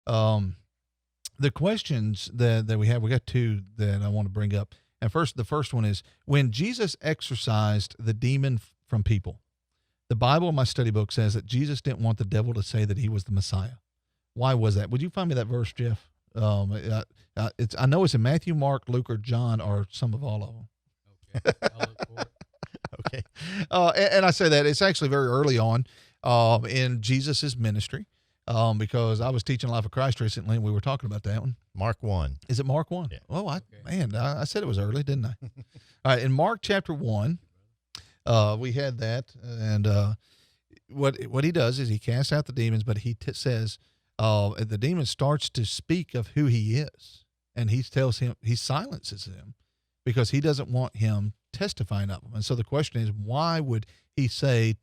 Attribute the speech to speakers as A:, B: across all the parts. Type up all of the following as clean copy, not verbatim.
A: Um, the questions that we got two that I want to bring up. And the first one is when Jesus exorcised the demon from people. The Bible in my study book says that Jesus didn't want the devil to say that he was the Messiah. Why was that? Would you find me that verse, Jeff? I know it's in Matthew, Mark, Luke, or John, or some of all of them.
B: Okay, I'll look for it.
A: Okay. And I say that it's actually very early on in Jesus's ministry because I was teaching Life of Christ recently and we were talking about that one.
C: Mark 1.
A: Is it Mark 1?
C: Yeah.
A: Oh,
B: Okay.
A: I said it was early, didn't I? All right. In Mark chapter 1, we had that. And what he does is he casts out the demons, but he says the demon starts to speak of who he is. And he tells him, he silences him because he doesn't want him testifying of him. And so the question is, why would he say,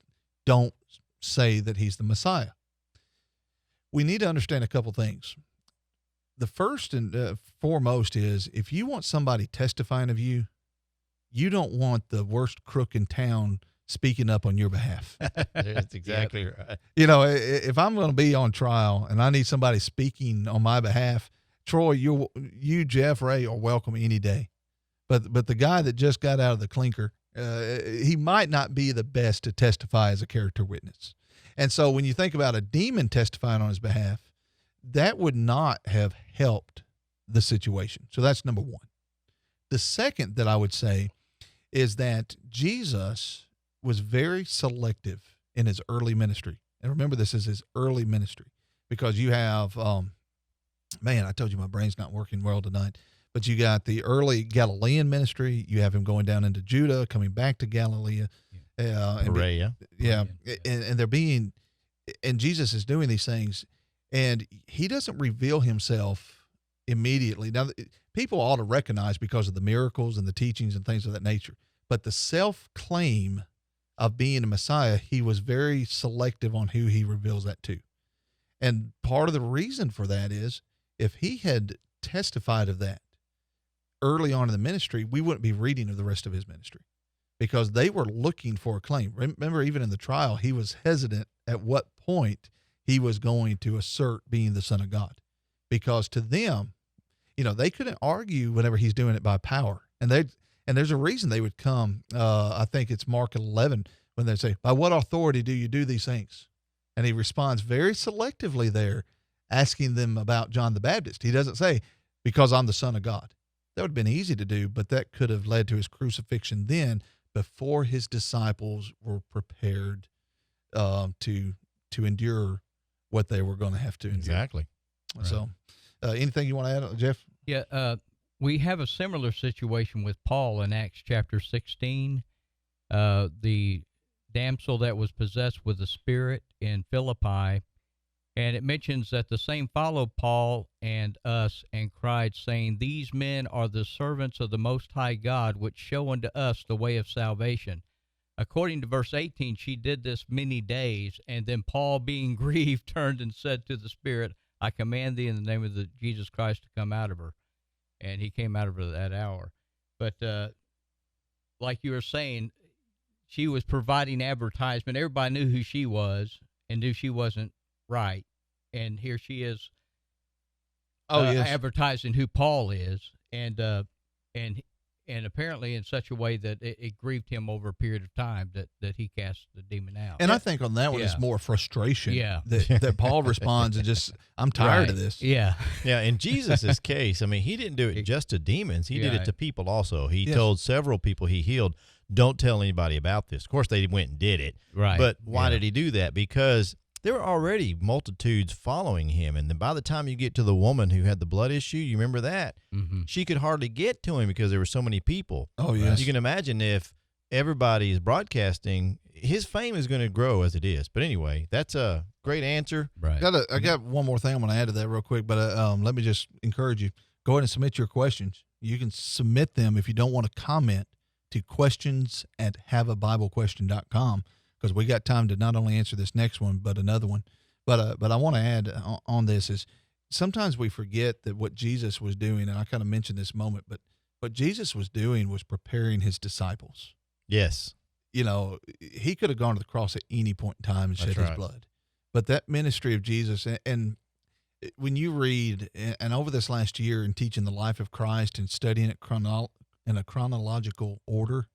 A: don't say that he's the Messiah? We need to understand a couple things. The first and foremost is if you want somebody testifying of you, you don't want the worst crook in town speaking up on your behalf.
C: That's exactly right.
A: You know, if I'm going to be on trial and I need somebody speaking on my behalf, Troy, you, Jeff, Ray are welcome any day. But the guy that just got out of the clinker, he might not be the best to testify as a character witness. And so when you think about a demon testifying on his behalf, that would not have helped the situation. So that's number one. The second that I would say is that Jesus was very selective in his early ministry. And remember, this is his early ministry because you have, man, I told you my brain's not working well tonight. But you got the early Galilean ministry. You have him going down into Judah, coming back to Galilee.
C: Perea.
A: Yeah. And they're being, and Jesus is doing these things, and he doesn't reveal himself immediately. Now, people ought to recognize because of the miracles and the teachings and things of that nature. But the self-claim of being a Messiah, he was very selective on who he reveals that to. And part of the reason for that is if he had testified of that early on in the ministry, we wouldn't be reading of the rest of his ministry because they were looking for a claim. Remember, even in the trial, he was hesitant at what point he was going to assert being the Son of God, because to them, you know, they couldn't argue whenever he's doing it by power. And there's a reason they would come. I think it's Mark 11 when they say, by what authority do you do these things? And he responds very selectively there, asking them about John the Baptist. He doesn't say, because I'm the Son of God. That would have been easy to do, but that could have led to his crucifixion then before his disciples were prepared to endure what they were going to have to endure.
C: Exactly.
A: Right. So anything you want to add, Jeff?
B: Yeah, we have a similar situation with Paul in Acts chapter 16. The damsel that was possessed with the spirit in Philippi, and it mentions that the same followed Paul and us and cried, saying, these men are the servants of the Most High God, which show unto us the way of salvation. According to verse 18, she did this many days, and then Paul, being grieved, turned and said to the spirit, I command thee in the name of the Jesus Christ to come out of her. And he came out of her that hour. But like you were saying, she was providing advertisement. Everybody knew who she was and knew she wasn't right. And here she is advertising who Paul is, and apparently in such a way that it grieved him over a period of time that he cast the demon out.
A: And I think on that one it's more frustration.
B: Yeah.
A: That Paul responds and just, I'm tired of this.
B: Yeah.
C: Yeah, in Jesus' case, I mean, he didn't do it just to demons. He did it to people also. He told several people he healed, don't tell anybody about this. Of course, they went and did it.
B: Right.
C: But why did he do that? Because there were already multitudes following him. And then by the time you get to the woman who had the blood issue, you remember that?
B: Mm-hmm.
C: She could hardly get to him because there were so many people.
A: Oh, yes.
C: You can imagine if everybody is broadcasting, his fame is going to grow as it is. But anyway, that's a great answer.
B: Right.
A: I got one more thing I'm going to add to that real quick, but let me just encourage you. Go ahead and submit your questions. You can submit them if you don't want to comment to questions@haveabiblequestion.com. because we got time to not only answer this next one, but another one. But I want to add on this is sometimes we forget that what Jesus was doing, and I kind of mentioned this moment, but what Jesus was doing was preparing his disciples.
C: Yes.
A: You know, he could have gone to the cross at any point in time and shed his blood. But that ministry of Jesus, and when you read, and over this last year in teaching the life of Christ and studying it in a chronological order,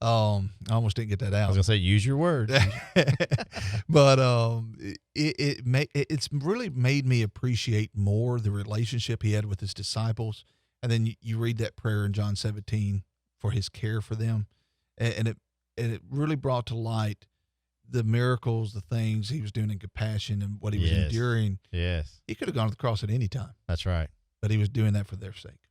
A: I almost didn't get that out.
C: I was gonna say, use your words.
A: But it's really made me appreciate more the relationship he had with his disciples. And then you read that prayer in John 17 for his care for them, and it really brought to light the miracles, the things he was doing in compassion, and what he was enduring.
C: Yes,
A: he could have gone to the cross at any time.
C: That's right.
A: But he was doing that for their sake.